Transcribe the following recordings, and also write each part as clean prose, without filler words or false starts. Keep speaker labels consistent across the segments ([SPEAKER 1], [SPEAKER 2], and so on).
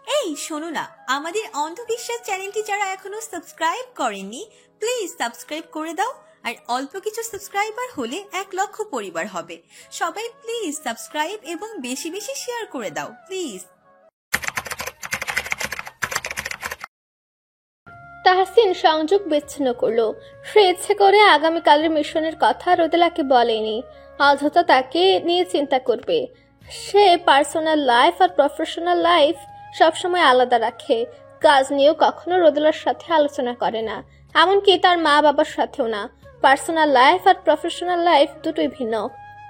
[SPEAKER 1] এই শোনো না, আমাদের অন্ধবিশ্বাস চ্যানেলটি যারা এখনো সাবস্ক্রাইব করেননি প্লিজ সাবস্ক্রাইব করে দাও। আর অল্প কিছু সাবস্ক্রাইবার হলে 1,00,000 পরিবার হবে। সবাই প্লিজ সাবস্ক্রাইব এবং বেশি বেশি শেয়ার করে দাও প্লিজ।
[SPEAKER 2] তাহসিন সংযোগ বিচ্ছিন্ন করলো। সে ইচ্ছে করে আগামীকালের মিশনের কথা রোদেলাকে বলেনি, অযথা তাকে নিয়ে চিন্তা করবে। সে পার্সোনাল লাইফ আর প্রফেশনাল লাইফ সবসময় আলাদা রাখে। কাজ নিয়েও কখনো রোদেলার সাথে আলোচনা করে না, এমনকি তার মা বাবার সাথেও না। পার্সোনাল লাইফ আর প্রফেশনাল লাইফ দুটোই ভিন্ন,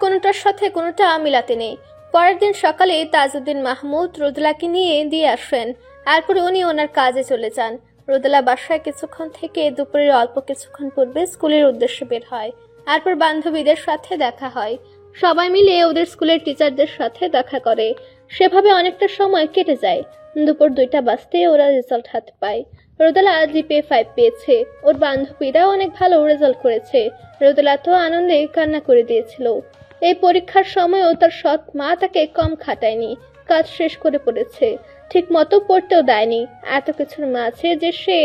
[SPEAKER 2] কোনোটার সাথে কোনোটা মিলাতে নেই। পরের দিন সকালে তাজউদ্দিন মাহমুদ রোদেলাকে নিয়ে দিয়ে আসেন, এরপরে উনি ওনার কাজে চলে যান। রোদেলা বাসায় কিছুক্ষণ থেকে দুপুরের অল্প কিছুক্ষণ পূর্বে স্কুলের উদ্দেশ্যে বের হয়। এরপর বান্ধবীদের সাথে দেখা হয়, সবাই মিলে ওদের স্কুলের টিচারদের সাথে দেখা করে। সেভাবে অনেকটা সময় কেটে যায়। দুপুর 2টা বাজতে ওরা রেজাল্ট হাতে পায়। রোদেলা জিপিএ 5 পেয়েছে, ওর বান্ধবীরা অনেক ভালো রেজাল্ট করেছে। রোদেলা তো আনন্দে কান্না করে দিয়েছিল। এই পরীক্ষার সময়ও তার সৎ মা তাকে কম খাটায়নি, কাজ শেষ করে পড়েছে, ঠিক মতো পড়তেও দেয়নি। এত কিছুর মাঝে যে সে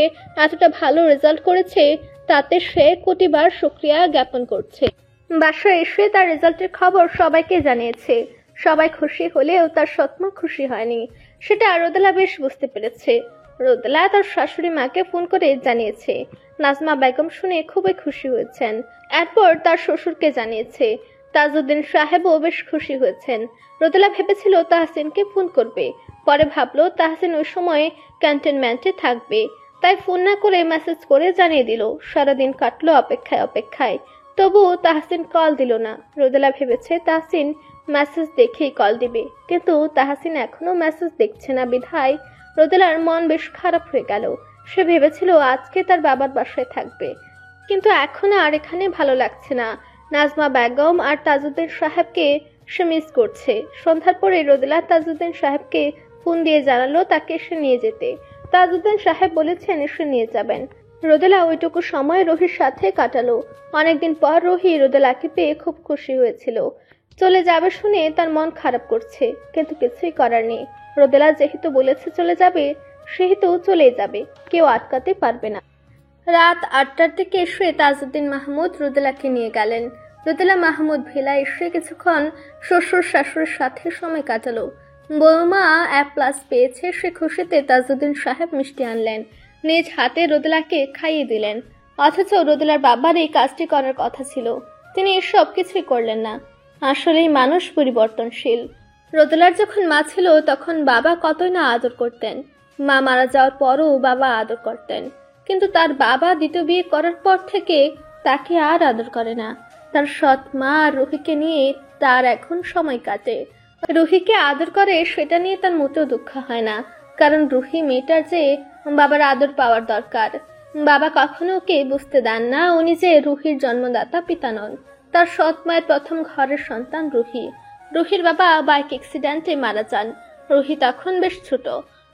[SPEAKER 2] এতটা ভালো রেজাল্ট করেছে তাতে সে কোটিবার শুকরিয়া জ্ঞাপন করছে। বাসায় এসে তার রেজাল্টের খবর সবাইকে জানিয়েছে। সবাই খুশি হলেও তার সৎমা খুশি হয়নি, সেটা রোদেলা বেশ বুঝতে পেরেছে। রোদেলা তার শাশুড়ি মাকে ফোন করে জানিয়েছে। নাজমা বেগম শুনে খুবই খুশি হয়েছেন। এরপর তার শ্বশুরকে জানিয়েছে। তাজউদ্দিন সাহেবও বেশ খুশি হয়েছেন। রোদেলা ভেবেছিল তাহসিনকে ফোন করবে, পরে ভাবলো তাহসিন ওই সময় ক্যান্টনমেন্টে থাকবে, তাই ফোন না করে মেসেজ করে জানিয়ে দিল। সারাদিন কাটলো অপেক্ষায়, তবুও তাহসিন কল দিল না। রোদেলা ভেবেছে তাহসিন মেসেজ দেখেই কল দিবে, কিন্তু তাহসিন এখনো মেসেজ দেখছে না বিধায় রোদেলার মন বেশ খারাপ হয়ে গেল। সে ভেবেছিল আজকে তার বাবার বাসায় থাকবে, কিন্তু এখন আর এখানে ভালো লাগছে না। নাজমা বেগম আর তাজউদ্দিন সাহেবকে সে মিস করছে। সন্ধ্যার পরে রোদেলা তাজউদ্দিন সাহেবকে ফোন দিয়ে জানালো তাকে এসে নিয়ে যেতে। তাজউদ্দিন সাহেব বলেছেন এসে নিয়ে যাবেন। রোদেলা ওইটুকু সময় রোহির সাথে কাটালো। অনেকদিন পর রোহি রোদেলাকে পেয়ে খুব খুশি হয়েছিল। চলে যাবে শুনে তার মন খারাপ করছে, কিন্তু কিছুই করার নেই। রোদেলা যেহেতু বলেছে চলে যাবে, সেহেতু চলেই যাবে, কেউ আটকাতে পারবে না। রাত 8টার দিকে এসে তাজউদ্দিন মাহমুদ রোদেলাকে নিয়ে গেলেন। রোদেলা মাহমুদ ভিলা এসে কিছুক্ষণ শ্বশুর শাশুড়ির সাথে সময় কাটালো। বৌমা A+ পেয়েছে, সে খুশিতে তাজউদ্দিন সাহেব মিষ্টি আনলেন, নিজ হাতে রোদেলাকে খাইয়ে দিলেন। অথচ রোদেলার বাবার এই কাজটি করার কথা ছিল, তিনি এসব কিছুই করলেন না। আসলেই মানুষ পরিবর্তনশীল। রোদেলার যখন মা ছিল তখন বাবা কতই না আদর করতেন। মা মারা যাওয়ার পরও বাবা আদর করতেন, কিন্তু তার বাবা দ্বিতীয় বিয়ে করার পর থেকে তাকে আর আদর করে না। তার সৎ মা আর রুহিকে নিয়ে তার এখন সময় কাটে। রুহিকে আদর করে সেটা নিয়ে তার মোটেও দুঃখ হয় না, কারণ রুহি মেয়েটার যে বাবার আদর পাওয়ার দরকার। বাবা কখনো ওকে বুঝতে দেন না উনি যে রুহির জন্মদাতা পিতা নন। তার সৎ মায়ের প্রথম ঘরের সন্তান রুহি। রুহির বাবা বাইক অ্যাক্সিডেন্টে মারা যান। রুহি তখন বেশ ছোট।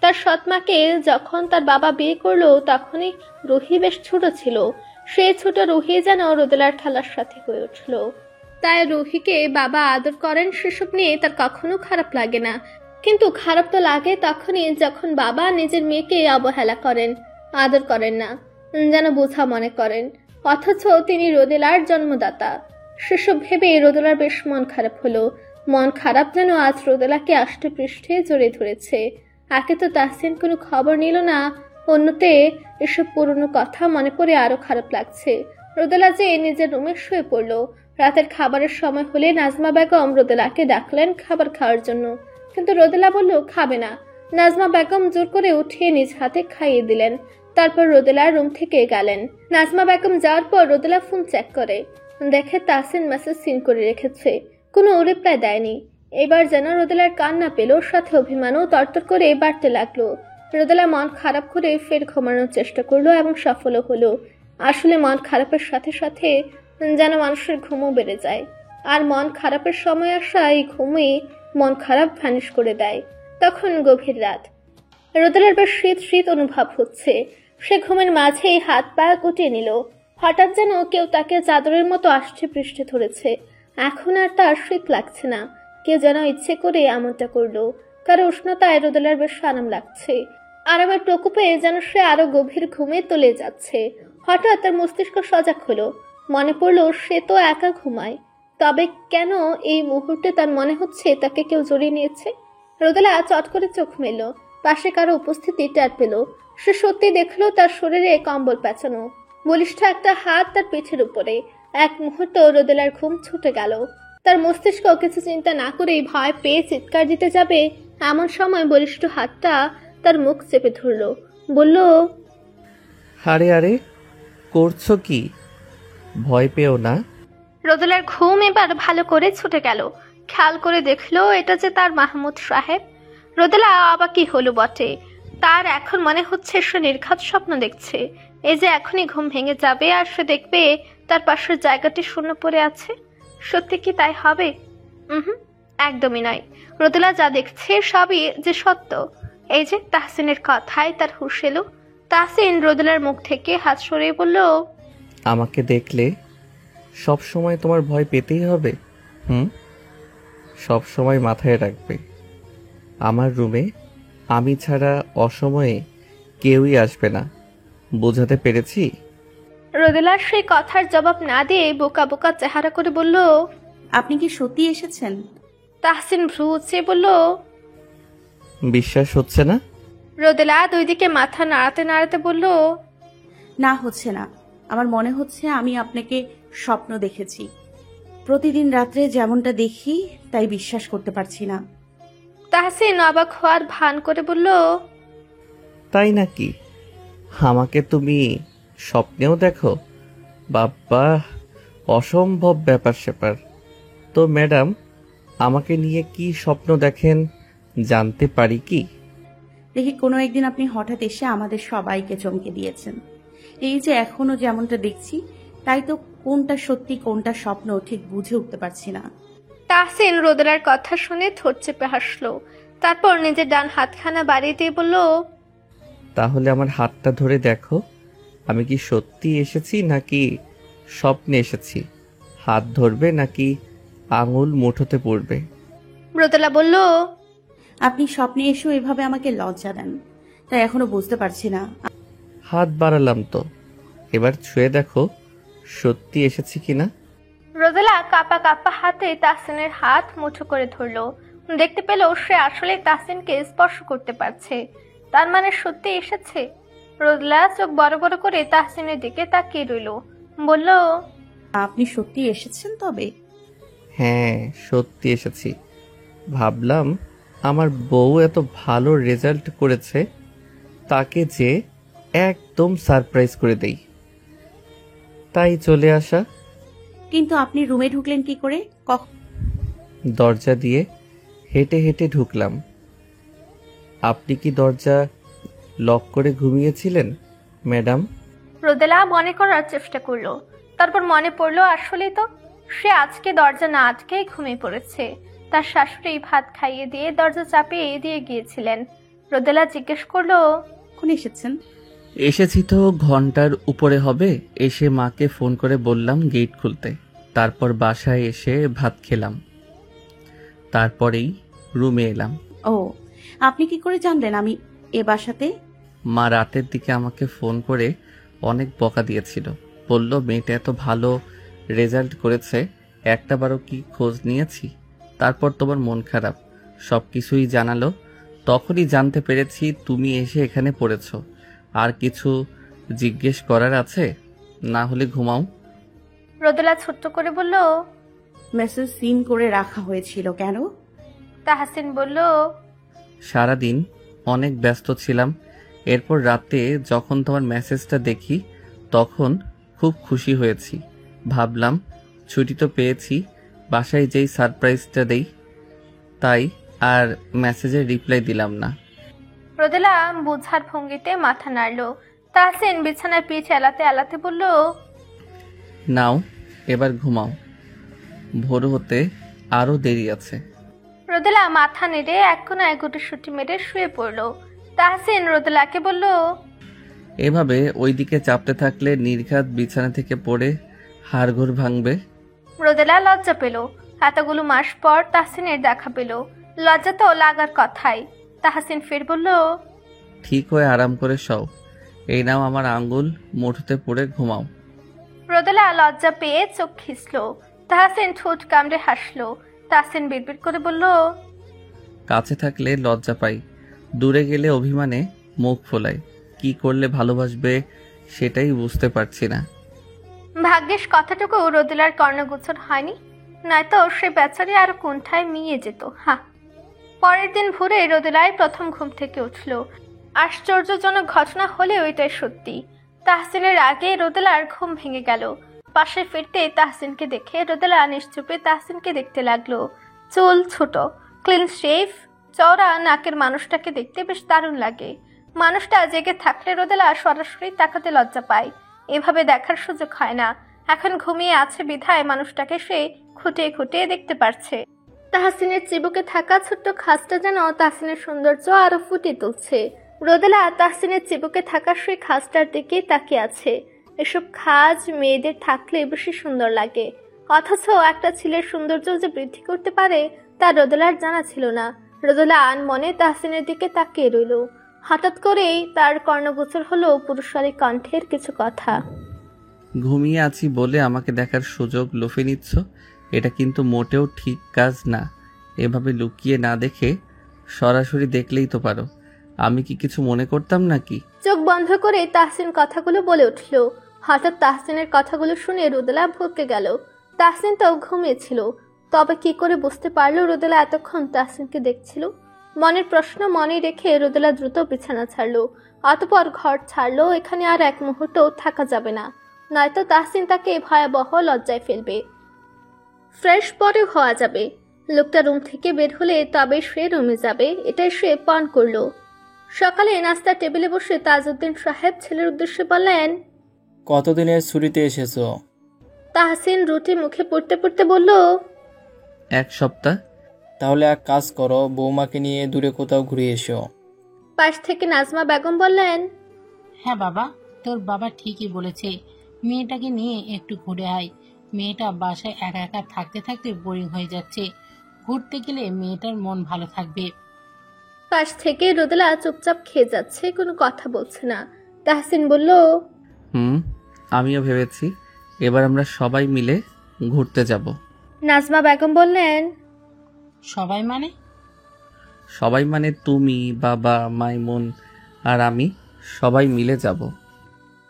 [SPEAKER 2] তার সৎ মাকে যখন তার বাবা বিয়ে করলো তখনই রুহি বেশ ছোট ছিল। সেই ছোট রুহি যেন রোদেলার খেলার সাথে হয়ে উঠল। তাই রুহিকে বাবা আদর করেন, সেসব নিয়ে তার কখনো খারাপ লাগে না। কিন্তু খারাপ তো লাগে তখনই যখন বাবা নিজের মেয়েকে অবহেলা করেন, আদর করেন না, যেন বোঝা মনে করেন, অথচ তিনি রোদেলার জন্মদাতা। সেসব ভেবে রোদেলার বেশ মন খারাপ হলো। মন খারাপ যেন আজ রোদেলাকে আষ্টে পৃষ্ঠে জড়িয়ে ধরেছে। আগে তো তাহসিন কোনো খবর নিল না, অন্যতে এসব পুরনো কথা মনে পড়ে আরো খারাপ লাগছে। রোদেলা যে নিজের রুমে শুয়ে পড়ল। রাতের খাবারের সময় হলে নাজমা বেগম রোদেলাকে ডাকলেন খাবার খাওয়ার জন্য, কিন্তু রোদেলা বলল খাবে না। নাজমা বেগম জোর করে উঠিয়ে নিজ হাতে খাইয়ে দিলেন। তারপর রোদেলা রুম থেকে গেলেন। নাজমা বেগম যাওয়ার পর রোদেলা ফোন চেক করে, দেখে তাহসিন মেসেজ সিন করে রেখেছে, কোনো রিপ্লাই দেয়নি। এবার যেন রোদেলার কান্না পেল, সাথে অভিমানও তরতর করে বাড়তে লাগলো। রোদেলা মন খারাপ করে ফের ঘুমানোর চেষ্টা করলো এবং সফল হলো। আসলে মন খারাপের সাথে সাথে যেন মানুষের ঘুমও বেড়ে যায়, আর মন খারাপের সময় আসা এই ঘুমই মন খারাপ ভ্যানিশ করে দেয়। তখন গভীর রাত, রোদেলার বেশ শীত শীত অনুভব হচ্ছে। সে ঘুমের মাঝেই হাত পা গুটিয়ে নিল। হঠাৎ যেন কেউ তাকে চাদরের মতো আষ্টে পৃষ্ঠে ধরেছে। এখন আর তার শীত লাগছে না, কেউ যেন ইচ্ছে করে এমনটা করলো, তার উষ্ণতায় রোদেলার বেশ আরাম লাগছে। আরামের প্রকোপে যেন সে আরো গভীর ঘুমে তলে যাচ্ছে। হঠাৎ তার মস্তিষ্ক সজাগ হলো। মনে পড়লো সে তো একা ঘুমায়, তবে কেন এই মুহূর্তে তার মনে হচ্ছে তাকে কেউ জড়িয়ে নিয়েছে। রোদেলা চট করে চোখ মেলল, পাশে কারো উপস্থিতি টের পেল। সে সত্যি দেখলো তার শরীরে কম্বল পেঁচানো, বলিষ্ঠ একটা হাত তার পিঠের উপরে। এক মুহূর্ত রোদেলার ঘুম ছুটে গেল। তার মস্তিষ্ক কিছু চিন্তা না করেই ভয় পেয়ে চিৎকার দিতে যাবে, এমন সময় বলিষ্ঠ হাতটা তার মুখ চেপে ধরল, বলল,
[SPEAKER 3] আরে আরে করছো কি? ভয় পেও না।
[SPEAKER 2] রোদেলার ঘুম এবার ভালো করে ছুটে গেল। খেয়াল করে দেখলো এটা যে তার মাহমুদ সাহেব। রোদেলা অবাকই হলো বটে। তার এখন মনে হচ্ছে সে নির্ঘাত স্বপ্ন দেখছে। এই যে এখনই ঘুম ভেঙে যাবে আর সে দেখবে তার পাশের জায়গাটি শূন্য পড়ে আছে। সত্যি কি তাই হবে? একদমই নয়। রোদেলা যা দেখছে সবই যে সত্য। এই যে তাহসিনের কথায় তার হুঁশ এলো। তাহসিন রোদেলার মুখ থেকে হাত সরিয়ে বলল,
[SPEAKER 3] আমাকে দেখলে সব সময় তোমার ভয় পেতেই হবে? সব সময় মাথায় রাখবে, আমার রুমে আমি ছাড়া অসময়ে কেউই আসবে না। বোঝাতে পেরেছি?
[SPEAKER 2] রোদেলার সেই কথার জবাব না দিয়ে বোকা বোকা চেহারা করে বলল,
[SPEAKER 1] আপনি কি সত্যি এসেছেন?
[SPEAKER 2] তাহসিন ভ্রু উঁচিয়ে বলল,
[SPEAKER 3] বিশ্বাস হচ্ছে না?
[SPEAKER 2] রোদেলা দুই দিকে মাথা নাড়াতে নাড়াতে বলল,
[SPEAKER 1] না, হচ্ছে না। আমার মনে হচ্ছে আমি আপনাকে স্বপ্ন দেখেছি। প্রতিদিন রাত্রে যেমনটা দেখি তাই বিশ্বাস করতে পারছি না।
[SPEAKER 2] তাহসিন অবাক হওয়ার ভান করে বলল,
[SPEAKER 3] তাই নাকি? আমাকে তুমি স্বপ্নেও দেখো? বাবা, অসম্ভব ব্যাপার স্যাপার। তো ম্যাডাম, আমাকে নিয়ে কি স্বপ্ন দেখেন জানতে পারি কি?
[SPEAKER 1] দেখি কোনো একদিন আপনি হঠাৎ এসে আমাদের সবাইকে চমকে দিয়েছেন। এই যে এখনো যেমনটা দেখছি, তাই তো কোনটা সত্যি কোনটা স্বপ্ন ঠিক বুঝে উঠতে পারছি না।
[SPEAKER 2] তাহসিন রোদেলার কথা শুনে ঠোঁট চেপে হাসলো। তারপর নিজের ডান হাতখানা বাড়িয়ে দিয়ে বলল,
[SPEAKER 3] তাহলে আমার হাতটা ধরে দেখো, আমি কি সত্যি এসেছি নাকি স্বপ্নে এসেছি। হাত ধরবে নাকি আঙুল মুঠোতে পড়বে?
[SPEAKER 2] রোদেলা বলল,
[SPEAKER 1] আপনি স্বপ্নে এসেও এভাবে আমাকে লজ্জা দেন, তাই এখনো বুঝতে পারছি না।
[SPEAKER 3] হাত বাড়ালাম তো, এবার ছুঁয়ে দেখো সত্যি এসেছি কিনা।
[SPEAKER 2] রোদেলা কাপা কাপা হাতে তাহসিনের হাত মুঠো করে ধরলো। দেখতে পেল সে আসলে তাহসিনকে স্পর্শ করতে পারছে। তার মানে সত্যি এসেছে। রোদেলা চোখ বড় বড় করে তাহসিনের দিকে তাকিয়ে রইল, বলল,
[SPEAKER 1] আপনি সত্যি এসেছেন তবে?
[SPEAKER 3] হ্যাঁ, সত্যি এসেছি। ভাবলাম আমার বউ এত ভালো রেজাল্ট করেছে, তাকে যে একদম সারপ্রাইজ করে দেই, তাই চলে আসা।
[SPEAKER 1] কিন্তু আপনি রুমে ঢুকলেন কি করে?
[SPEAKER 3] দরজা দিয়ে হেঁটে হেঁটে ঢুকলাম। আপনি কি দরজা লক করে ঘুমিয়েছিলেন ম্যাডাম?
[SPEAKER 2] রোদেলা মনে করার চেষ্টা করলো। তারপর মনে পড়লো আসলেই তো সে আজকে দরজা না আটকেই ঘুমিয়ে পড়েছে। তার শাশুড়ি ভাত খাইয়ে দিয়ে দরজা চাপিয়ে দিয়ে গিয়েছিলেন। রোদেলা জিজ্ঞেস করলো,
[SPEAKER 1] কখন এসেছেন?
[SPEAKER 3] এসেছি তো ঘন্টার উপরে হবে। এসে মাকে ফোন করে বললাম গেট খুলতে, তারপর বাসায় এসে ভাত খেলাম, তারপরেই রুমে এলাম।
[SPEAKER 1] ও, আপনি কি করে জানলেন আমি এ বাসাতে?
[SPEAKER 3] মা রাতের দিকে আমাকে ফোন করে অনেক বকা দিয়েছিল। বলল মেয়েটা এত ভালো রেজাল্ট করেছে, একটাবারও কি খোঁজ নিয়েছি? তারপর তোমার মন খারাপ, সব কিছুই জানালো। তখনই জানতে পেরেছি তুমি এসে এখানে পড়েছো। আর কিছু জিজ্ঞেস করার আছে? না হলে ঘুমাও।
[SPEAKER 2] রোদেলা ছোট্ট করে বলল,
[SPEAKER 1] মেসেজ সিন করে রাখা হয়েছিল কেন?
[SPEAKER 2] তাহসিন বলল,
[SPEAKER 3] সারাদিন অনেক ব্যস্ত ছিলাম। এরপর রাতে যখন তোমার মেসেজটা দেখি তখন খুব খুশি হয়েছি। ভাবলাম ছুটি তো পেয়েছি, বাসায় যেই সারপ্রাইজটা দেই, তাই আর মেসেজের রিপ্লাই দিলাম না।
[SPEAKER 2] রোদেলা বুঝার ভঙ্গিতে মাথা নাড়ল। তাহসিন বিছানায় পিঠ এলাতে এলাতে বলল,
[SPEAKER 3] নাও এবার ঘুমাও, ভোর হতে আরো দেরি আছে।
[SPEAKER 2] রোদেলা মাথা নেড়ে এক কোনায় গুটিসুটি মেরে শুয়ে পড়ল। তাহসিন রোদেলাকে বলল,
[SPEAKER 3] এভাবে ওইদিকে চাপতে থাকলে নির্ঘাত বিছানা থেকে পড়ে হাড়গোড় ভাঙবে।
[SPEAKER 2] রোদেলা লজ্জা পেল। এতগুলো মাস পর তাহসিনের দেখা পেল। লজ্জা তো লাগার কথাই। তাহসিন ফের বলল,
[SPEAKER 3] ঠিক হয়ে আরাম করে শও। এই নাও আমার আঙ্গুল, মুঠোতে পড়ে ঘুমাও।
[SPEAKER 2] রোদেলা লজ্জা পেয়ে চোখ খিসল। তাহসিন ঠোঁট কামড়ে হাসলো। তাহসিন বিড়বিড় করে বলল,
[SPEAKER 3] কাছে থাকলে লজ্জা পাই, দূরে গেলে অভিমানে মুখ ফোলাই। কি করলে ভালোবাসবে সেটাই বুঝতে পারছি না।
[SPEAKER 2] ভাগ্যিস কথাটুকু রোদেলার কর্ণগোচর হয়নি, নয়তো সে বেচারি আরো কোনঠায় মিয়ে যেত। পরের দিন ভোরে রোদেলায় প্রথম ঘুম থেকে উঠল। আশ্চর্যজনক ঘটনা হলেও এটাই সত্যি। তাহসিনের আগে রোদেলার ঘুম ভেঙে গেল। পাশে ফিরতে তাহসিনকে দেখে রোদেলা নিশ্চুপে তাহসিনকে দেখতে লাগলো। চুল ছোট, ক্লিন শেভ, চওড়া নাকের মানুষটাকে দেখতে বেশ দারুণ লাগে। মানুষটা জেগে থাকলে রোদেলা সরাসরি তাকাতে লজ্জা পায়। এভাবে দেখার সুযোগ হয় না। এখন ঘুমিয়ে আছে বিধায় মানুষটাকে সে খুঁটিয়ে খুঁটিয়ে দেখতে পারছে। তাহসিনের চিবুকে থাকা ছোট্ট খাজটা যেন তাহসিনের সৌন্দর্য আরো ফুটিয়ে তুলছে। রোদেলা তাহসিনের চিবুকে থাকা সেই খাজটার দিকে তাকিয়ে আছে। এসব খাজ মেয়েদের থাকলে বেশি সুন্দর লাগে, অথচ একটা ছেলের সৌন্দর্য যে বৃদ্ধি করতে পারে তা রোদেলার জানা ছিল না। রোদেলা আনমনে তাহসিনের দিকে তাকিয়ে রইল। হঠাৎ করেই তার কর্ণগোচর হলো পুরুষালী কণ্ঠের কিছু কথা।
[SPEAKER 3] ঘুমিয়ে আছি বলে আমাকে দেখার সুযোগ লুফে নিচ্ছ, এটা কিন্তু মোটেও ঠিক কাজ না। এভাবে লুকিয়ে না দেখে সরাসরি দেখলেই তো পারো। আমি কি কিছু মনে করতাম নাকি?
[SPEAKER 2] চোখ বন্ধ করে তাহসিন কথাগুলো বলে উঠল। হঠাৎ তাহসিনের কথাগুলো শুনে রোদেলা ভরকে গেল। তাহসিন তো ঘুমিয়েছিল, তবে কি করে বুঝতে পারলো রোদেলা এতক্ষণ তাহসিনকে দেখছিল? মনের প্রশ্ন মনে রেখে রোদেলা দ্রুত বিছানা ছাড়লো। অতঃপর ঘর ছাড়লো। এখানে আর এক মুহূর্তও থাকা যাবে না, নয়তো তাহসিন তাকে ভয়াবহ লজ্জায় ফেলবে। ফ্রেশ পরে হওয়া যাবে। লোকটা রুম থেকে বের হলে তবে সে রুমে যাবে, এটাই সে পান করলো। সকালে নাস্তার টেবিলে বসে তাজউদ্দিন সাহেব ছেলের উদ্দেশ্যে বললেন,
[SPEAKER 4] কতদিনের ছুটিতে এসেছো?
[SPEAKER 2] তাহসিন রুটি মুখে পড়তে পড়তে বলল,
[SPEAKER 3] 1 সপ্তাহ।
[SPEAKER 4] তাহলে এক কাজ করো, বৌমাকে নিয়ে দূরে কোথাও ঘুরে এসো।
[SPEAKER 2] পাশ থেকে নাজমা বেগম বললেন,
[SPEAKER 5] হ্যাঁ বাবা, তোর বাবা ঠিকই বলেছে, মেয়েটাকে নিয়ে একটু ঘুরে আয়। মেয়েটা বাসায় একা একা থাকতে থাকতে বোরিং হয়ে যাচ্ছে, ঘুরতে গেলে মেয়েটার মন ভালো থাকবে।
[SPEAKER 2] পাশ থেকে রোদেলা চুপচাপ খেয়ে যাচ্ছে, কোনো কথা বলছে না। তাহসিন বলল,
[SPEAKER 3] আমিও ভেবেছি এবার আমরা সবাই মিলে ঘুরতে যাব।
[SPEAKER 2] নাজমা বেগম বললেন,
[SPEAKER 5] সবাই মানে?
[SPEAKER 3] সবাই মানে তুমি, বাবা, মাইমুন আর আমি, সবাই মিলে যাব।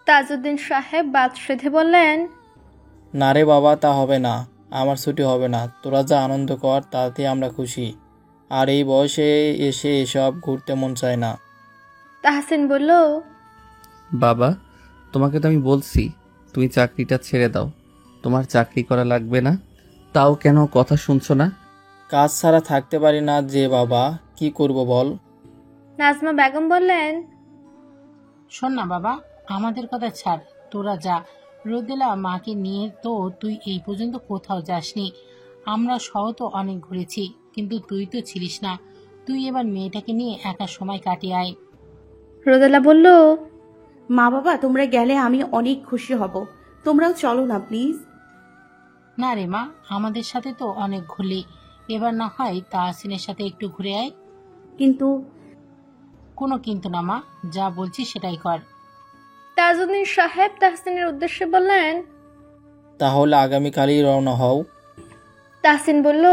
[SPEAKER 2] তাজউদ্দিন সাহেব বাদ সেধে বললেন,
[SPEAKER 4] না রে বাবা, তা হবে না, আমার ছুটি হবে না। তোরা যা আনন্দ কর, তাতে আমরা খুশি। আর এই বয়সে এসে এসব ঘুরতে মন চায় না।
[SPEAKER 2] তাহসিন বলল,
[SPEAKER 3] বাবা, তোমাকে তো আমি বলছি তুমি চাকরিটা ছেড়ে দাও, তোমার চাকরি করা লাগবে না, তাও কেন কথা শুনছো না?
[SPEAKER 4] কাজ ছাড়া থাকতে পারি না যে বাবা, কি করব বল?
[SPEAKER 2] নাজমা বেগম বললেন,
[SPEAKER 5] শোন না বাবা, আমাদের কথা ছাড়, তোরা যা। রোদেলা মাকে নিয়ে তো তুই এই পর্যন্ত কোথাও যাসনি। আমরা সহ তো অনেক ঘুরেছি, কিন্তু তুই তো ছিলিস না। তুই এবার মেয়েটাকে নিয়ে একা সময় কাটিয়ে আয়।
[SPEAKER 2] রোদেলা বলল,
[SPEAKER 6] মা বাবা তোমরা গেলে আমি অনেক খুশি হব, তোমরাও চলো না প্লিজ।
[SPEAKER 5] না রে মা, আমাদের সাথে তো অনেক ঘুরলি, এবার না হয় তাহসিনের সাথে একটু ঘুরে আয়।
[SPEAKER 6] কিন্তু
[SPEAKER 5] কোনো কিন্তু না মা, যা বলছি সেটাই কর।
[SPEAKER 2] তাজউদ্দিন সাহেব তাহসিনের উদ্দেশ্যে বললেন,
[SPEAKER 4] তাহলে আগামীকালই রওনা হও।
[SPEAKER 2] তাহসিন বলল,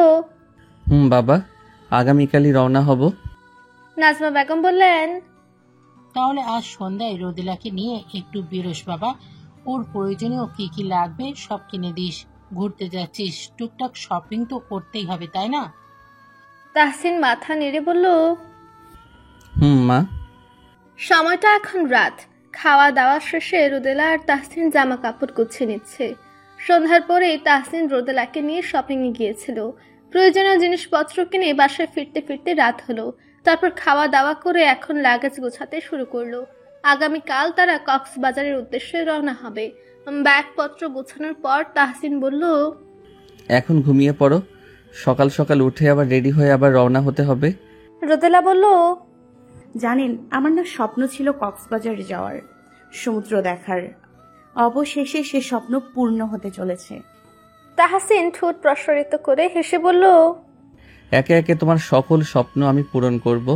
[SPEAKER 3] বাবা, আগামীকালই রওনা হব।
[SPEAKER 2] নাজমা বেগম বললেন,
[SPEAKER 5] তাহলে আজ সন্ধ্যায় রোদেলাকে নিয়ে একটু বেরোস বাবা। ওর প্রয়োজনীয় কি কি লাগবে সব কিনে দিস। ঘুরতে যাচ্ছিস, টুকটাক শপিং তো করতেই হবে, তাই না?
[SPEAKER 2] তাহসিন মাথা নেড়ে বলল,
[SPEAKER 3] মা।
[SPEAKER 2] সময়টা এখন রাত। খাওয়া দাওয়া শেষে রোদেলা আর তাহসিন জামা কাপড় গুছিয়ে নিচ্ছে। সন্ধ্যার পরে তাহসিন রোদেলাকে নিয়ে শপিংয়ে গিয়েছিল। প্রয়োজনীয় জিনিসপত্র কিনে বাসায় ফিরতে ফিরতে রাত হলো। তারপর খাওয়া দাওয়া করে এখন লাগেজ গোছাতে শুরু করলো। আগামীকাল তারা কক্সবাজারের উদ্দেশ্যে রওনা হবে। ব্যাগপত্র গোছানোর পর তাহসিন বলল,
[SPEAKER 3] এখন ঘুমিয়ে পড়ো, সকাল সকাল উঠে আবার রেডি হয়ে আবার রওনা হতে হবে।
[SPEAKER 2] রোদেলা বলল,
[SPEAKER 6] জানেন আমার না স্বপ্ন ছিল কক্সবাজারে যাওয়ার, সমুদ্র দেখার। অবশেষে সে স্বপ্ন পূর্ণ হতে চলেছে।
[SPEAKER 2] তাহসিন ঠোঁট প্রসারিত করে হেসে বলল,
[SPEAKER 3] একে একে তোমার সকল স্বপ্ন আমি পূরণ করব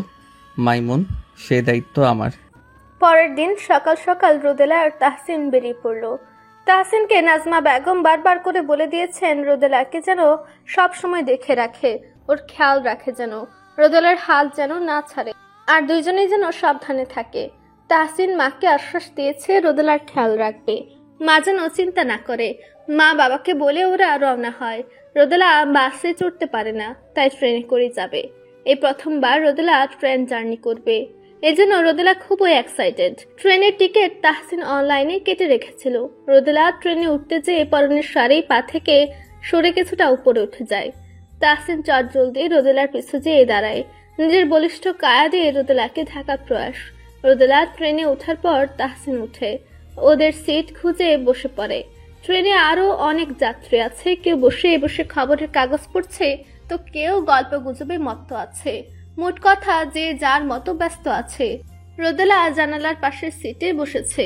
[SPEAKER 3] মাইমুন, সে দায়িত্ব আমার।
[SPEAKER 2] পরের দিন সকাল সকাল রোদেলা আর তাহসিন বেরিয়ে পড়ল। তাহসিনকে নাজমা বেগম বারবার করে বলে দিয়েছেন রোদেলাকে যেন সব সময় দেখে রাখে, ওর খেয়াল রাখে, যেন রোদেলার হাল যেন না ছাড়ে, আর দুইজনেই যেন সাবধানে থাকে। তাহসিন মাকে আশ্বাস দিয়েছে রোদেলার খেয়াল রাখবে, মা যেন চিন্তা না করে। মা বাবাকে বলে ওরা রওনা হয়। রোদেলা বাসে চড়তে পারে না, তাই ট্রেনে করে যাবে। এই প্রথমবার রোদেলা ট্রেন জার্নি করবে, এজন্য রোদেলা খুবই এক্সাইটেড। ট্রেনের টিকিট তাহসিন অনলাইনে কেটে রেখেছিল। রোদেলা ট্রেনে উঠতে যেয়ে পরনের শাড়ি পা থেকে সরে কিছুটা উপরে উঠে যায়। তাহসিন চটজলদি রোদেলার পিছু যেয়ে দাঁড়ায়, নিজের বলিষ্ঠ কায়া দিয়ে রোদেলাকে ঢাকার প্রয়াস। রোদেলা ট্রেনে ওঠার পর তাহসিন উঠে ওদের সিট খুঁজে বসে পড়ে। ট্রেনে আরো অনেক যাত্রী আছে, কেউ বসে বসে খবরের কাগজ পড়ছে, তো কেউ গল্প গুজবে মত্ত আছে। মোট কথা যে যার মতো ব্যস্ত আছে। রোদেলা জানালার পাশের সিটে বসেছে,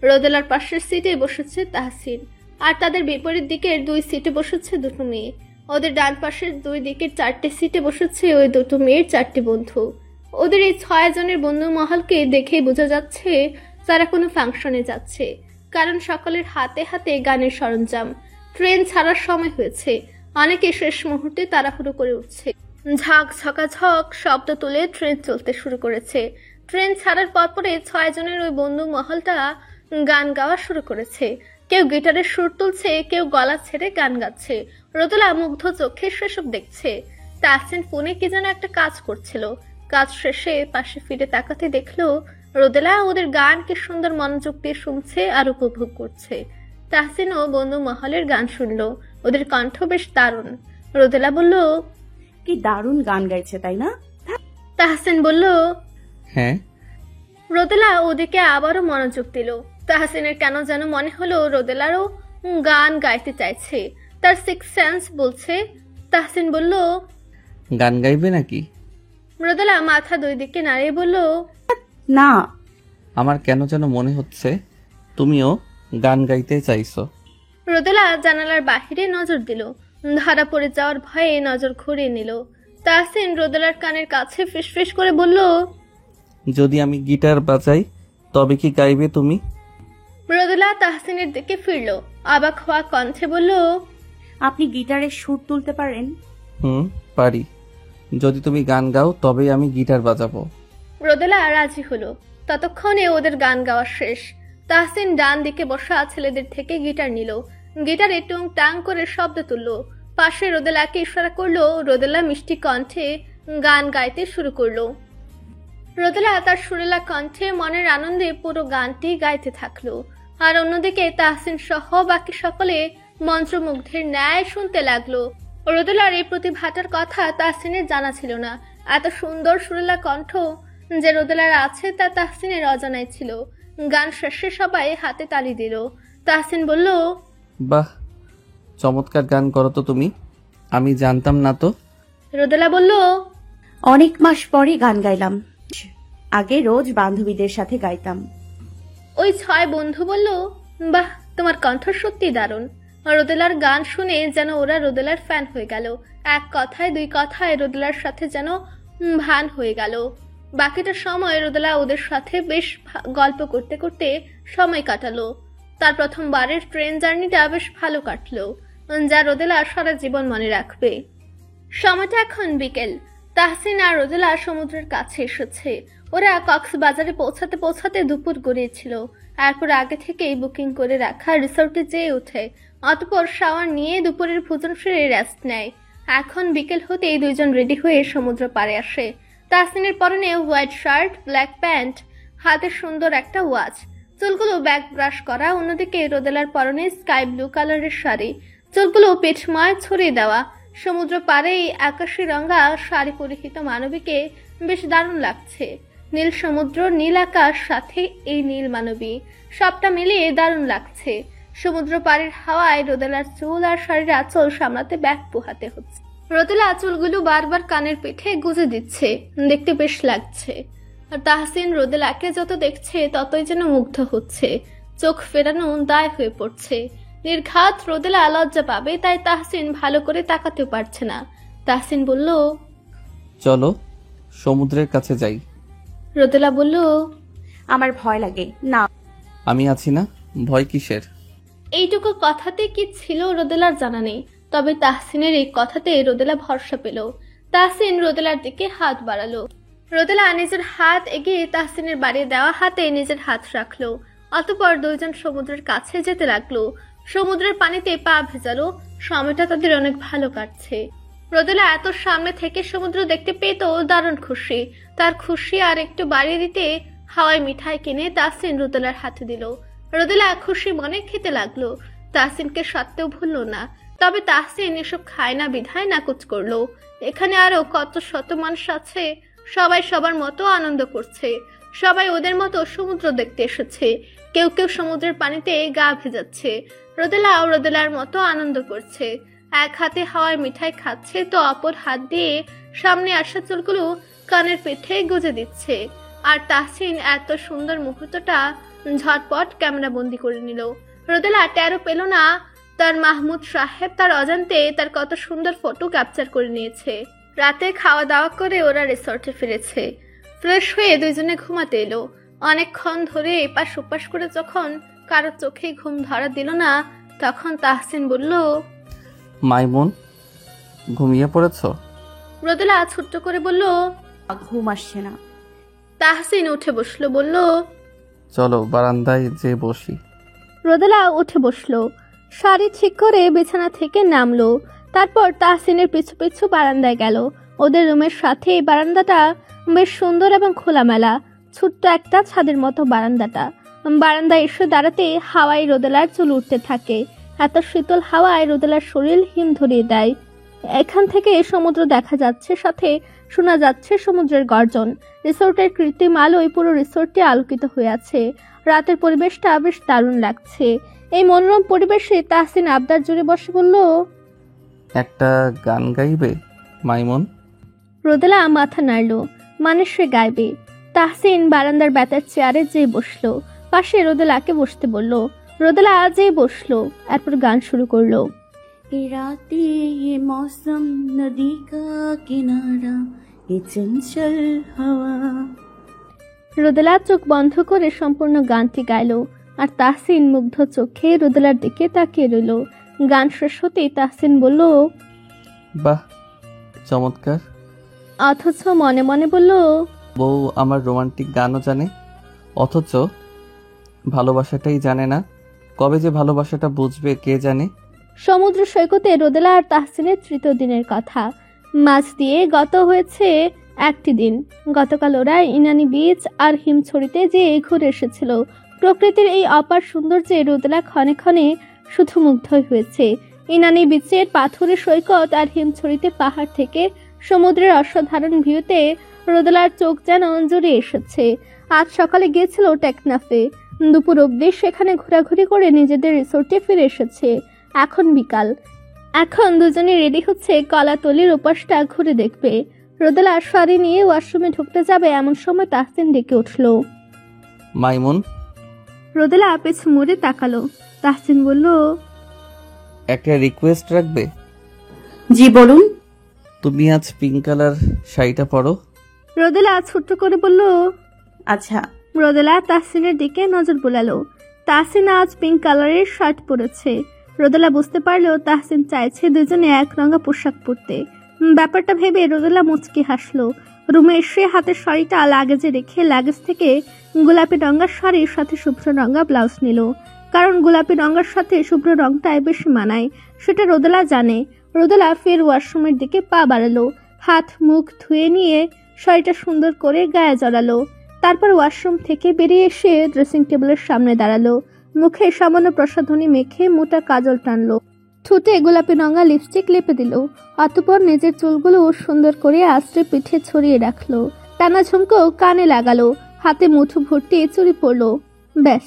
[SPEAKER 2] রোদেলার পাশের সিটে বসেছে তাহসিন, আর তাদের বিপরীত দিকের দুই সিটে বসেছে দুটো মেয়ে। ওদের ডান পাশের দুই দিকের 4টে সিটে বসেছে ওই দুটো মেয়ের 4টে বন্ধু। ওদের এই 6 জনের বন্ধু মহলকে দেখেই বোঝা যাচ্ছে তারা কোনো ফাংশনে যাচ্ছে, কারণ সকলের হাতে হাতে গানের সরঞ্জাম। ট্রেন ছাড়ার সময় হয়েছে, অনেকে শেষ মুহূর্তে তাড়াহুড়ো করে উঠছে। ঝাঁক ঝকাঝক শব্দ তুলে ট্রেন চলতে শুরু করেছে। ট্রেন ছাড়ার পরপরে 6 জনের ওই বন্ধু মহলটা গান গাওয়া শুরু করেছে। কেউ গিটারের সুর তুলছে, কেউ গলা ছেড়ে গান গাচ্ছে। রোদেলা মুগ্ধ চোখে সেসব দেখছে। তাহসিন ফোনে কি যেন একটা কাজ করছিল। কাজ শেষে পাশে ফিরে তাকাতে দেখলো রোদেলা ওদের গান কি সুন্দর মনোযোগ দিয়ে শুনছে আর উপভোগ করছে। তাহসিনও বন্ধু মহলের গান শুনলো, ওদের কণ্ঠ বেশ দারুণ। রোদেলা বলল,
[SPEAKER 6] কি দারুণ গান গাইছে, তাই না?
[SPEAKER 2] তাহসিন বলল,
[SPEAKER 3] হ্যাঁ।
[SPEAKER 2] রোদেলা ওদিকে আবারও মনোযোগ দিল। তাহসিনের কেন যেন মনে হলো রোদেলারও গান গাইতে চাইছে, তার সিক্স সেন্স বলছে। তাহসিন বলল,
[SPEAKER 3] গান গাইবে নাকি?
[SPEAKER 2] রোদেলা মাথা দুই দিকে নাড়িয়ে বলল,
[SPEAKER 6] না।
[SPEAKER 3] আমার কেন যেন মনে হচ্ছে তুমিও গান গাইতে চাইছো।
[SPEAKER 2] রোদেলা জানালার বাহিরে নজর দিল, ধরা পড়ে যাওয়ার ভয়ে নজর ঘুরিয়ে নিল। তাহসিন রোদেলার কানের কাছে ফিসফিস করে বলল,
[SPEAKER 3] যদি আমি গিটার বাজাই তবে কি গাইবে তুমি?
[SPEAKER 2] রোদেলা তাহসিনের দিকে ফিরল, অবাক হওয়া কণ্ঠে বলল,
[SPEAKER 6] আপনি গিটারের সুর তুলতে পারেন?
[SPEAKER 3] পারি। যদি তুমি গান গাও তবেই আমি গিটার বাজাবো।
[SPEAKER 2] রোদেলা রাজি হলো। ততক্ষণে ওদের গান গাওয়া শেষ। তাহসিন ডান দিকে বসা ছেলেদের থেকে গিটার নিল, গিটারে টুং টাং করে শব্দ তুলল। পাশে রোদেলাকে ইশারা করলো, রোদেলা মিষ্টি কণ্ঠে গান গাইতে শুরু করলো। রোদেলা তার সুরেলা কণ্ঠে মনের আনন্দে পুরো গানটি গাইতে থাকলো, আর অন্যদিকে তাহসিন সহ বাকি সকলে মন্ত্রমুগ্ধের ন্যায় শুনতে লাগলো। রোদেলার এই প্রতিভাটার কথা তাহসিনের জানা ছিল না। এত সুন্দর সুরেলা কণ্ঠ যে রোদেলার আছে তা তাহসিনের অজানাই ছিল। গান শেষে সবাই হাতে তালি দিল। তাহসিন বলল,
[SPEAKER 3] বাহ, চমৎকার গান করো তো তুমি, আমি জানতাম না তো।
[SPEAKER 2] রোদেলা বলল,
[SPEAKER 6] অনেক মাস পরে গান গাইলাম, আগে রোজ বান্ধবীদের সাথে গাইতাম।
[SPEAKER 2] ওই 6 বন্ধু বলল, বাহ, তোমার কণ্ঠ সত্যি দারুণ। রোদেলার গান শুনে যেন ওরা রোদেলার ফ্যান হয়ে গেল। এক কথায় দুই কথায় রোদেলার সাথে যেন ভান হয়ে গেল। বাকিটা সময় রোদেলা ওদের সাথে বেশ গল্প করতে করতে সময় কাটালো। তার প্রথমবারের ট্রেন জার্নিটা বেশ ভালো কাটলো, যা রোদেলা সারা জীবন মনে রাখবে। সময়টা এখন বিকেল। তাহসিন আর রোদেলা সমুদ্রের কাছে এসেছে। ওরা কক্সবাজারে পৌঁছাতে পৌঁছাতে দুপুর গড়িয়েছিল। এরপর আগে থেকেই বুকিং করে রাখা রিসোর্টে যেয়ে ওঠে। অতঃপর শাওয়ার নিয়ে দুপুরের ভোজন সেরে রেস্ট নেয়। এখন বিকেল হতেই দুইজন রেডি হয়ে সমুদ্র পাড়ে আসে। তাহসিনের পরনে হোয়াইট শার্ট, ব্ল্যাক প্যান্ট, হাতে সুন্দর একটা ওয়াচ, চুলগুলো ব্যাক ব্রাশ করা। অন্যদিকে রোদেলার পরনে স্কাই ব্লু কালারের শাড়ি, চুলগুলো পেটময় ছড়িয়ে দেওয়া। সমুদ্র পাড়ে এই আকাশি রঙা শাড়ি পরিহিত মানবীকে বেশ দারুণ লাগছে। নীল সমুদ্র, নীল আকাশ, সাথে এই নীল মানবী, সবটা মিলিয়ে দারুণ লাগছে। সমুদ্র পাড়ের হাওয়ায় রোদেলার চুল আর শাড়ির আঁচল সামলাতে ব্যাগ পোহাতে হচ্ছে। রোদেলা চুলগুলো বারবার কানের পিঠে গুজে দিচ্ছে, দেখতে বেশ লাগছে। আর তাহসিন রোদেলাকে যত দেখছে ততই যেন মুগ্ধ হচ্ছে। চোখ ফেরানো দায় হয়ে পড়ছে। নির্ঘাত রোদেলা লজ্জা পাবে, তাই তাহসিন ভালো করে তাকাতেও পারছে না। তাহসিন বলল,
[SPEAKER 3] চলো সমুদ্রের কাছে যাই।
[SPEAKER 2] রোদেলা বলল,
[SPEAKER 6] আমার ভয় লাগে না।
[SPEAKER 3] আমি আছি না, ভয় কিসের?
[SPEAKER 2] এইটুকু কথাতে কি ছিল রোদেলার জানা নেই, তবে তাহসিনের এই কথাতে রোদেলা ভরসা পেল। তাহসিন রোদেলার দিকে হাত বাড়ালো। রোদেলা নিজের হাত এগিয়ে তাহসিনের বাড়িয়ে দেওয়া হাতে নিজের হাত রাখলো। অতঃপর দুইজন সমুদ্রের কাছে যেতে লাগলো। সমুদ্রের পানিতে পা ভেজালো। সময়টা তাদের অনেক ভালো কাটছে। রোদেলা এত সামনে থেকে সমুদ্র দেখতে পেয়ে তো দারুণ খুশি। তার খুশি আর একটু বাড়িয়ে দিতে হাওয়ায় মিঠাই কিনে তাহসিন রোদেলার হাতে দিল। রোদেলা খুশি মনে খেতে লাগলো। তাহসিনকে সত্ত্বেও ভুললো না। তবে তাহসিন এসব খায় না বিধায় নাকচ করলো। এখানে আরো কত শত মানুষ আছে, সবাই সবার মতো আনন্দ করছে। সবাই ওদের মতো সমুদ্র দেখতে এসেছে। কেউ কেউ সমুদ্রের পানিতে গা ভেজাচ্ছে। রোদেলাও রোদেলার মতো আনন্দ করছে। এক হাতে হাওয়ায় মিঠাই খাচ্ছে তো অপর হাত দিয়ে সামনে আসা চুলগুলো কানের পিঠে গুজে দিচ্ছে। আর তাহসিন এত সুন্দর মুহূর্তটা ঝটপট ক্যামেরা বন্দি করে নিল। রোদেলা টেরও পেল না তার মাহমুদ সাহেব তার অজান্তে তার কত সুন্দর ফটো ক্যাপচার করে নিয়েছে। রাতে খাওয়া দাওয়া করে ওরা রিসর্টে ফিরেছে। ফ্রেশ হয়ে দুইজনে ঘুমাতে এলো। অনেকক্ষণ ধরে এপাশ ওপাশ করে যখন কারো চোখে ঘুম ধরা দিল না, তখন তাহসিন বলল,
[SPEAKER 3] মাইমুন, ঘুমিয়ে পড়েছ?
[SPEAKER 2] রোদেলা ছোট্ট করে বলল।
[SPEAKER 6] ঘুম আসছে না।
[SPEAKER 2] তাহসিন উঠে বসলো, বলল,
[SPEAKER 3] চলো বারান্দায় যে বসি।
[SPEAKER 2] রোদেলা উঠে বসলো। শাড়ি ঠিক করে বিছানা থেকে নামলো। তারপর তাহসিনের পিছু পিছু বারান্দায় গেল। ওদের রুমের সাথে এই বারান্দাটা বেশ সুন্দর এবং খোলামেলা। ছোট্ট একটা ছাদের মতো বারান্দাটা। বারান্দায় এসে দাঁড়াতে হাওয়ায় রোদেলার চুল উঠতে থাকে। এত শীতল হাওয়ায় রোদেলার শরীর হিম ধরিয়ে দেয়। এখান থেকে সমুদ্র দেখা যাচ্ছে, সাথে শোনা যাচ্ছে সমুদ্রের গর্জন। রিসোর্টের কৃত্রিম আলোয় পুরো রিসোর্টটি আলোকিত হয়ে আছে। রাতের পরিবেশটা বেশ দারুণ লাগছে। এই মনোরম পরিবেশে তাহসিন আবদার জুড়ে বসে বলল,
[SPEAKER 3] একটা গান গাইবে মাইমুন?
[SPEAKER 2] রোদেলা মাথা নাড়ল, মানে সে গাইবে। তাহসিন বারান্দার বেতার চেয়ারে যেয়ে বসলো। পাশে রোদেলাকে বসতে বলল। রোদেলা যেয়ে বসলো। এরপর গান শুরু করলো।
[SPEAKER 6] ये रातें ये मौसम नदी का किनारा ये चंचल हवा।
[SPEAKER 2] রোদেলা চোখ বন্ধ করে সম্পূর্ণ গানটি গাইল। আর তাহসিন মুগ্ধ চোখে রোদেলার দিকে তাকিয়ে রইল। গান শেষ হতেই তাহসিন বলল,
[SPEAKER 3] বাহ, চমৎকার।
[SPEAKER 2] অথচ মনে মনে বলল,
[SPEAKER 3] বউ আমার রোমান্টিক গানও জানে, অথচ ভালোবাসাটাই জানে না। কবে যে ভালোবাসাটা বুঝবে কে জানে।
[SPEAKER 2] সমুদ্র সৈকতে রোদেলা আর তাহসিনের তৃতীয় দিনের কথা। মাঝ দিয়ে গত হয়েছে একটি দিন। গতকাল ওরা ইনানি বিচ আর হিমছড়িতে যেয়ে ঘুরে এসেছিল। প্রকৃতির এই অপার সৌন্দর্যে রোদেলা ক্ষণে ক্ষণে শুধু মুগ্ধই হয়েছে। ইনানি বিচের পাথুরে সৈকত আর হিমছড়িতে পাহাড় থেকে সমুদ্রের অসাধারণ ভিউতে রোদেলার চোখ যেন জুড়ে এসেছে। আজ সকালে গিয়েছিল টেকনাফে। দুপুর অবধি সেখানে ঘোরাঘুরি করে নিজেদের রিসোর্টে ফিরে এসেছে। এখন বিকাল। এখন দুজনে রেডি হচ্ছে কলাতলির ওপাশটা ঘুরে দেখবে। রোদেলা শাড়ি নিয়ে ওয়াশরুমে ঢুকতে যাবে এমন সময় তাহসিন ডেকে উঠল।
[SPEAKER 3] মাইমুন।
[SPEAKER 2] রোদেলা পেছু মুড়ে তাকালো। তাহসিন বলল,
[SPEAKER 3] একটা রিকোয়েস্ট রাখবে?
[SPEAKER 6] জি বলুন।
[SPEAKER 3] তুমি আজ পিঙ্ক কালার শাড়িটা পরো।
[SPEAKER 2] রোদেলা ছোট্ট করে বলল,
[SPEAKER 6] আচ্ছা।
[SPEAKER 2] রোদেলা তাহসিনের দিকে নজর বোলালো। তাহসিন আজ পিঙ্ক কালারের শার্ট পরেছে। রোদেলা বুঝতে পারলো তাহসিন চাইছে দুজনে এক রঙা পোশাক পরতে। ব্যাপারটা ভেবে রোদেলা মুচকি হাসলো। রুমে এসে হাতের শাড়িটা লাগেজে রেখে লাগেজ থেকে গোলাপি রঙার শাড়ির সাথে শুভ্র রঙা ব্লাউজ নিল। কারণ গোলাপি রঙার সাথে শুভ্র রঙটাই বেশি মানায়, সেটা রোদেলা জানে। রোদেলা ফের ওয়াশরুমের দিকে পা বাড়ালো। হাত মুখ ধুয়ে নিয়ে শাড়িটা সুন্দর করে গায়ে জড়ালো। তারপর ওয়াশরুম থেকে বেরিয়ে এসে ড্রেসিং টেবিলের সামনে দাঁড়ালো। মুখে সামান্য প্রসাধনী মেখে মোটা কাজল টানলো। ঠোঁটে গোলাপি রঙা লিপস্টিক লেপে দিল। অতঃপর নিজের চুলগুলো সুন্দর করে আঁচড়ে পিঠে ছড়িয়ে রাখলো। টানা ঝুমকো কানে লাগালো। হাতে মুঠো ভর্তি চুড়ি পরলো। ব্যাস,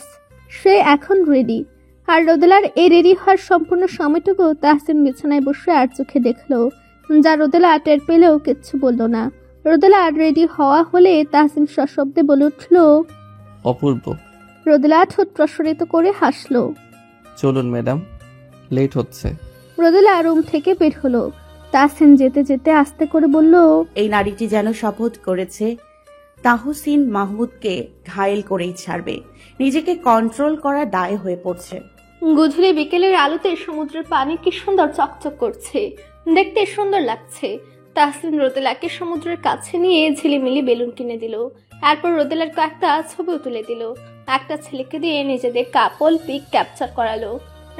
[SPEAKER 2] সে এখন রেডি। আর রোদেলার এই রেডি হওয়ার সম্পূর্ণ সময়টুকু তাহসিন বিছানায় বসে আর চোখে দেখলো, যা রোদেলা টের পেলেও কিচ্ছু বলল না। রোদেলা রেডি হওয়া হলে তাহসিন সশব্দে বলে উঠল,
[SPEAKER 3] অপূর্ব।
[SPEAKER 2] রোদেলা ঠোঁট প্রসারিত করে হাসলো।
[SPEAKER 3] চলুন ম্যাডাম, লেট হচ্ছে।
[SPEAKER 2] রোদেলা রুম থেকে বের হলো। তাহসিন যেতে যেতে আস্তে করে বলল,
[SPEAKER 6] এই নারীটি যেন শপথ করেছে তাহসিন মাহমুদকে ঘায়েল করেই ছাড়বে। নিজেকে কন্ট্রোল করা দায় হয়ে পড়ছে।
[SPEAKER 2] গধূলি বিকেলের আলোতে সমুদ্রের পানি কি সুন্দর চকচক করছে, দেখতে সুন্দর লাগছে। তাহসিন রোদেলাকে সমুদ্রের কাছে নিয়ে ঝিলিমিলি বেলুন কিনে দিল। এরপর রোদেলার কয়েকটা ছবিও তুলে দিল। একটা ছেলেকে দিয়ে নিজেদের কাপল পিক ক্যাপচার করালো।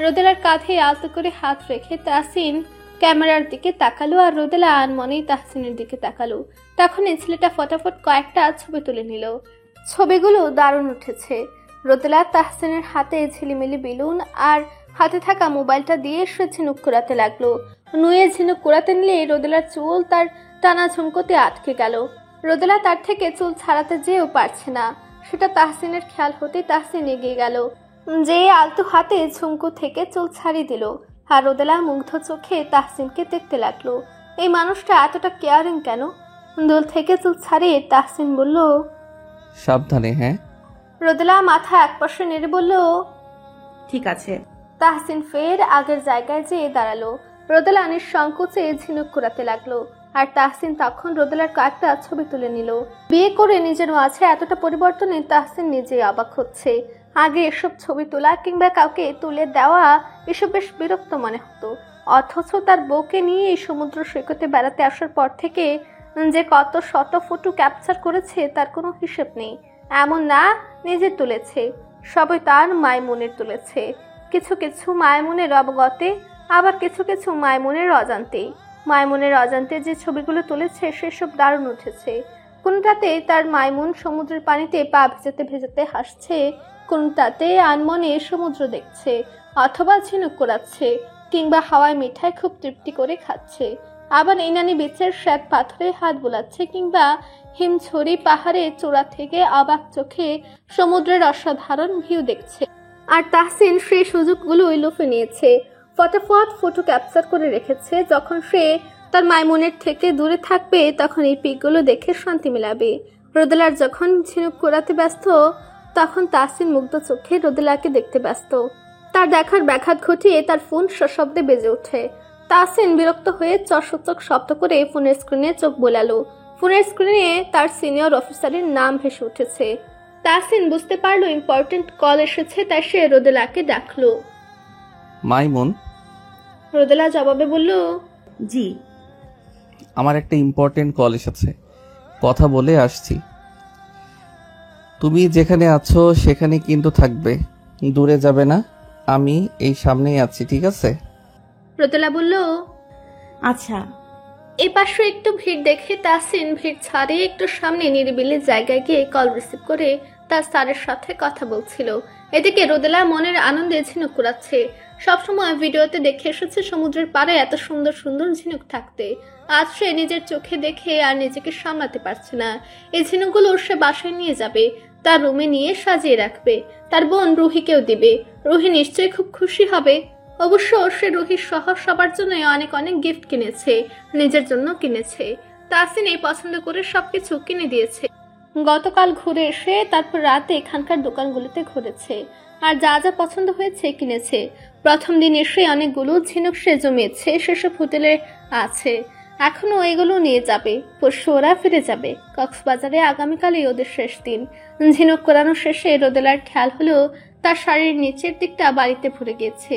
[SPEAKER 2] রোদেলার কাঁধে আলতো করে হাত রেখে তাহসিন ক্যামেরার দিকে তাকালো আর রোদেলা আনমনেই তাহসিনের দিকে তাকালো। তখন এই ছেলেটা ফটাফট কয়েকটা ছবি তুলে নিল। ছবিগুলো দারুণ উঠেছে। রোদেলা তাহসিনের হাতে ঝিলিমিলি বেলুন আর হাতে থাকা মোবাইলটা দিয়ে সে ঝিনুক কুড়াতে লাগলো। নুয়ে ঝিনুক কুড়াতে নিলে রোদেলার চুল তার টানা ঝুমকোতে আটকে গেল। রোদেলা তার থেকে চুল ছাড়াতে যেও পারছে না। সেটা তাহসিনের খেয়াল হতে তাহসিন এগিয়ে গেল, যে আলতো হাতে ঝুমকো থেকে চুল ছাড়িয়ে দিল। আর রোদেলা মুগ্ধ চোখে তাহসিনকে দেখতে লাগলো। এই মানুষটা এতটা কেয়ারিং কেন? দোল থেকে চুল ছাড়িয়ে তাহসিন বলল,
[SPEAKER 3] সাবধানে, হ্যাঁ।
[SPEAKER 2] রোদেলা মাথা একপাশে নেড়ে বলল,
[SPEAKER 6] ঠিক আছে।
[SPEAKER 2] তাহসিন ফের আগের জায়গায় যেয়ে দাঁড়ালো। রোদেলা নিঃসংকোচে ঝিনুক কুড়াতে লাগলো আর তাহসিন তখন রোদেলার কয়েকটা ছবি তুলে নিল। বিয়ে করে নিজের মাঝে এতটা পরিবর্তনে তাহসিন নিজেই অবাক হচ্ছে। আগে এসব ছবি তোলা কিংবা কাউকে তুলে দেওয়া এসব বেশ বিরক্ত মনে হতো, অথচ তার বউকে নিয়ে এই সমুদ্র সৈকতে বেড়াতে আসার পর থেকে যে কত শত ফটো ক্যাপচার করেছে তার কোনো হিসেব নেই। এমন না নিজে তুলেছে, সবাই তার মাইমুনের তুলেছে। কিছু কিছু মাইমুনের অবগতে, আবার কিছু কিছু মাইমুনের অজান্তে। মাইমুনের অজান্তে যে ছবিগুলো তুলেছে সেসব দারুণ উঠেছে। কোনটাতে তার মাইমুন সমুদ্রের পানিতে পা ভেজাতে ভেজাতে হাসছে, কোনটাতে আনমনে সমুদ্র দেখছে অথবা ঝিনুক কোড়াচ্ছে, কিংবা হাওয়ায় মিঠাই খুব তৃপ্তি করে খাচ্ছে। আবার ইনানি বিচের শ্বেত পাথরে হাত বোলাচ্ছে, কিংবা হিমছড়ি পাহাড়ের চূড়া থেকে অবাক চোখে সমুদ্রের অসাধারণ ভিউ দেখছে। আর তাহসিন সেই সুযোগগুলোই লুফে নিয়েছে, ফটাফট ফটো ক্যাপচার করে রেখেছে। যখন সে তার মাইমুনের থেকে দূরে থাকবে তখন এই পিকগুলো দেখে শান্তি মেলাবে। রোদেলার যখন ঝিনুক কোড়াতে ব্যস্ত তখন তাহসিন মুগ্ধ চোখে রোদেলাকে দেখতে ব্যস্ত। তার দেখার ব্যাঘাত ঘটিয়ে তার ফোন সশব্দে বেজে ওঠে। তাহসিন বিরক্ত হয়ে চকচক শব্দ করে ফোনের স্ক্রিনে চোখ বোলালো। ফোনের স্ক্রিনে তার সিনিয়র অফিসারের নাম ভেসে উঠেছে। তাহসিন বুঝতে পারলো ইম্পর্টেন্ট কল এসেছে, তাই সে রোদেলাকে ডাকলো।
[SPEAKER 3] মাইমুন।
[SPEAKER 2] রোদেলা জবাবে বলল,
[SPEAKER 6] জি।
[SPEAKER 3] আমার একটা ইম্পর্টেন্ট কল এসেছে, কথা বলে আসছি। তুমি যেখানে আছো সেখানে কিন্তু থাকবে, দূরে যাবে না। আমি এই সামনেই আছি, ঠিক আছে?
[SPEAKER 2] রোদেলা বলল,
[SPEAKER 6] আচ্ছা।
[SPEAKER 2] এই পাশে একটু ভিড় দেখে তাহসিন ভিড় ছাড়িয়ে একটু সামনে নিরিবিলি জায়গায় গিয়ে কল রিসিভ করে তার স্যারের সাথে কথা বলছিল। এদিকে রোদেলা মনের আনন্দে ঝিনুক কুড়াচ্ছে। সবসময় ভিডিওতে দেখে এসেছে সমুদ্রের পাড়ে এত সুন্দর সুন্দর ঝিনুক থাকতে। আজ সে নিজের চোখে দেখে আর নিজেকে সামলাতে পারছে না। এই ঝিনুকগুলো সে বাসায় নিয়ে যাবে, তার রুমে নিয়ে সাজিয়ে রাখবে, তার বোন রুহিকেও দিবে। রুহি নিশ্চয়ই খুব খুশি হবে। অবশ্য সে রুহির সহ সবার জন্য অনেক অনেক গিফট কিনেছে, নিজের জন্য কিনেছে। তাহসিন এই পছন্দ করে সবকিছু কিনে দিয়েছে। গতকাল ঘুরে এসে তারপর রাতে এখানকার দোকানগুলোতে ঘুরেছে আর যা যা পছন্দ হয়েছে কিনেছে। প্রথম দিন এসে অনেকগুলো ঝিনুক সে জমিয়েছে, সেসব হোটেলে আছে, এখনো এগুলো নিয়ে যাবে। পরশু ওরা ফিরে যাবে কক্সবাজারে। আগামীকালই ওদের শেষ দিন। ঝিনুক কোরানো শেষে রোদেলার খেয়াল হলো তার শাড়ির নিচের দিকটা বালিতে ভরে গিয়েছে,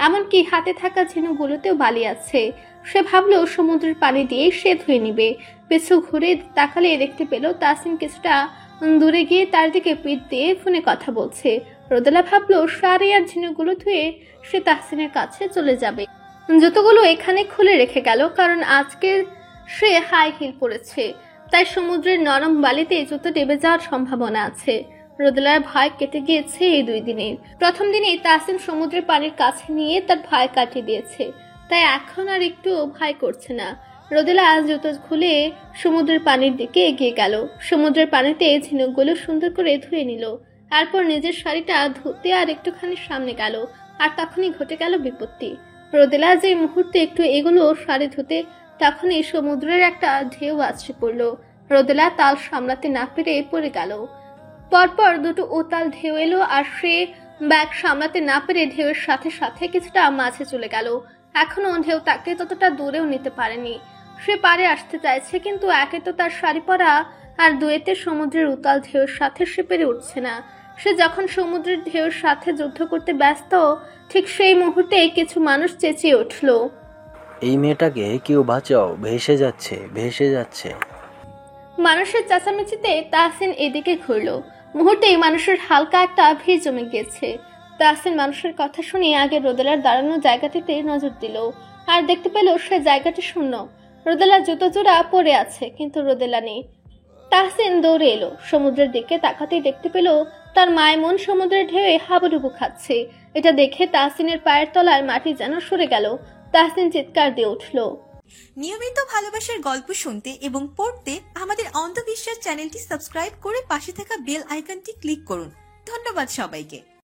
[SPEAKER 2] এমনকি হাতে থাকা ঝিনুকগুলোতেও বালি আছে। সে ভাবলো সমুদ্রের পানি দিয়ে সে ধুয়ে নিবে। পিছু ঘুরে তাকালে দেখতে পেল তাহসিন কিছুটা দূরে গিয়ে তার দিকে পিঠ দিয়ে ফোনে কথা বলছে। রোদেলা ভাবলো শাড়ি আর ঝিনুকগুলো ধুয়ে সে তাহসিনের কাছে চলে যাবে। জুতোগুলো এখানে খুলে রেখে গেল, কারণ আজকে সে হাই হিল পরেছে, তাই সমুদ্রের নরম বালিতে জুতো ডেবে যাওয়ার সম্ভাবনা আছে। রোদেলার ভয় কেটে গিয়েছে এই 2 দিনে। প্রথম দিনেই তাহসিন সমুদ্রের পানির কাছে নিয়ে তার ভয় কাটিয়ে দিয়েছে, তাই এখন আর একটু ভয় করছে না। রোদেলা আজ জুতো খুলে সমুদ্রের পানির দিকে এগিয়ে গেল। সমুদ্রের পানিতে ঝিনুকগুলো সুন্দর করে ধুয়ে নিল, তারপর নিজের শাড়িটা ধুতে আর একটুখানি সামনে গেল। আর তখনই ঘটে গেল বিপত্তি। রোদেলা যে মুহূর্তে একটু এগুলো শাড়ি ধুতে, তখনই সমুদ্রের একটা ঢেউ আছড়ে পড়ল। রোদেলা তাল সামলাতে না পেরে পড়ে গেল। পরপর দুটো উতাল ঢেউ এলো আর সে ব্যাগ সামলাতে না পেরে ঢেউয়ের সাথে সাথে কিছুটা মাঝে চলে গেল। এখনো ঢেউ তাকে ততটা দূরেও নিতে পারেনি। সে পারে আসতে চাইছে, কিন্তু একে তো তার শাড়ি পরা, আর দুয়েতে সমুদ্রের উতাল ঢেউর সাথে সে পেরে উঠছে না। সে যখন সমুদ্রের ঢেউর সাথে যুদ্ধ করতে ব্যস্ত, ঠিক সেই মুহূর্তে কিছু মানুষ চেঁচিয়ে উঠল,
[SPEAKER 7] এই মেয়েটাকে কেউ বাঁচাও, ভেসে যাচ্ছে, ভেসে যাচ্ছে।
[SPEAKER 2] মানুষের চেঁচামেচিতে তাহসিন এদিকে ঘুরল। মুহূর্তেই মানুষের হালকা একটা ভিড় জমে গিয়েছে। তাহসিন মানুষের কথা শুনে আগে রোদেলার দাঁড়ানো জায়গাটিতে নজর দিল, আর দেখতে পেল সে জায়গাটি শূন্য। রোদেলার জুতো জোড়া পড়ে আছে, কিন্তু রোদেলা নেই। তাহসিন দৌড়ে এলো, সমুদ্রের দিকে তাকাতেই দেখতে পেল তার মায়মন সমুদ্রের ঢেউয়ে হাবুডুবু খাচ্ছে। এটা দেখে তাহসিনের পায়ের তলার মাটি যেন সরে গেল। তাহসিন চিৎকার দিয়ে উঠল,
[SPEAKER 1] নিয়মিত ভালোবাসার গল্প শুনতে এবং পড়তে আমাদের অন্ধবিশ্বাস চ্যানেলটি সাবস্ক্রাইব করে পাশে থাকা বেল আইকনটি ক্লিক করুন। ধন্যবাদ সবাইকে।